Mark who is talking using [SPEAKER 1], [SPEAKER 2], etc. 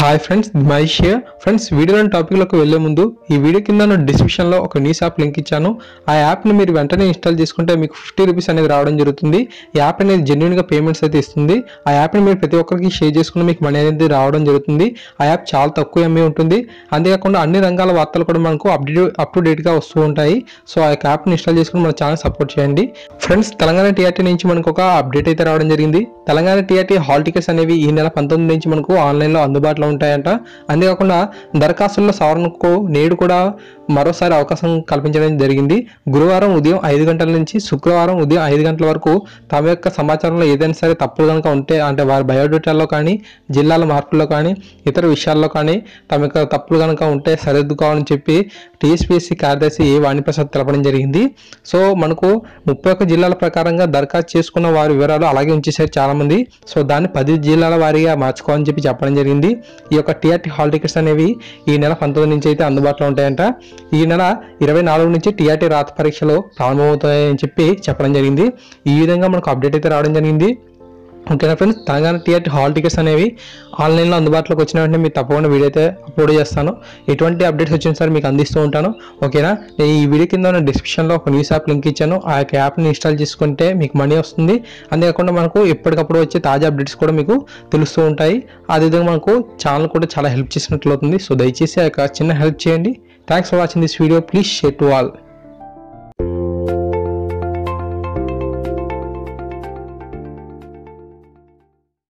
[SPEAKER 1] Hi friends, Mahesh here. Friends, వీడియోలోని టాపిక్లోకి వెళ్లే ముందు ఈ వీడియో కింద డిస్క్రిప్షన్లో ఒక న్యూస్ యాప్ లింక్ ఇచ్చాను. ఆ యాప్ని మీరు వెంటనే ఇన్స్టాల్ చేసుకుంటే మీకు 50 రూపీస్ అనేది రావడం జరుగుతుంది. ఈ యాప్ అనేది జెన్యున్గా పేమెంట్స్ అయితే ఇస్తుంది. ఆ యాప్ని మీరు ప్రతి ఒక్కరికి షేర్ చేసుకుంటే మీకు మనీ అనేది రావడం జరుగుతుంది. ఆ యాప్ చాలా తక్కువ ఎంబీ ఉంటుంది. అంతేకాకుండా అన్ని రంగాల వార్తలు కూడా మనకు అప్ టు డేట్గా వస్తూ ఉంటాయి. సో ఆ యాప్ని ఇన్స్టాల్ చేసుకుని మన ఛానల్ సపోర్ట్ చేయండి. ఫ్రెండ్స్, తెలంగాణ టీఆర్టీ నుంచి మనకు ఒక అప్డేట్ అయితే రావడం జరిగింది. తెలంగాణ టీఆర్టీ హాల్ టికెట్స్ అనేవి ఈ నెల 19 నుంచి మనకు ఆన్లైన్లో అందుబాటులో ఉంటాయంట. అంతేకాకుండా దరఖాస్తుల సవరణకు నేడు కూడా మరోసారి అవకాశం కల్పించడం జరిగింది. గురువారం ఉదయం 5 గంటల నుంచి శుక్రవారం ఉదయం 5 గంటల వరకు తమ యొక్క సమాచారంలో ఏదైనా సరే తప్పులు కనుక ఉంటే, అంటే వారి బయోడేటాలో కానీ, జిల్లాల మార్పుల్లో కానీ, ఇతర విషయాల్లో కానీ తమ యొక్క తప్పులు కనుక ఉంటే సరిదిద్దుకోవాలని చెప్పి టీఎస్పీఎస్సీ కార్యదర్శి ఏ వాణిప్రసాద్ తెలపడం జరిగింది. సో మనకు 31 జిల్లాల ప్రకారంగా దరఖాస్తు చేసుకున్న వారి వివరాలు అలాగే ఉంచేసారు చాలామంది. సో దాన్ని 10 జిల్లాల వారీగా మార్చుకోవాలని చెప్పి చెప్పడం జరిగింది. ఈ యొక్క టీఆర్టీ హాల్ టికెట్స్ అనేవి ఈ నెల 19 నుంచి అయితే అందుబాటులో ఉంటాయంట. ఈ నెల 24 నుంచి టీఆర్టీ రాత పరీక్షలు ప్రారంభమవుతాయని చెప్పి చెప్పడం జరిగింది. ఈ విధంగా మనకు అప్డేట్ అయితే రావడం జరిగింది. ఓకేనా friends, Telangana TRT hall tickets అనేవి ఆన్లైన్లో అందుబాటులోకి వచ్చిన వెంటనే మీకు తప్పకుండా వీడియో అయితే అప్లోడ్ చేస్తాను. ఎటువంటి అప్డేట్స్ వచ్చిన సార్ మీకు అందిస్తూ ఉంటాను. ఓకేనా, నేను ఈ వీడియో కింద డిస్క్రిప్షన్లో ఒక న్యూస్ యాప్ లింక్ ఇచ్చాను. ఆ యొక్క యాప్ని ఇన్స్టాల్ చేసుకుంటే మీకు మనీ వస్తుంది. అంతేకాకుండా మనకు ఎప్పటికప్పుడు వచ్చే తాజా అప్డేట్స్ కూడా మీకు తెలుస్తూ ఉంటాయి. అదేవిధంగా మనకు ఛానల్ కూడా చాలా హెల్ప్ చేసినట్లు అవుతుంది. సో దయచేసి ఆ యొక్క చిన్న హెల్ప్ చేయండి. Thanks for watching this video. Please share to all.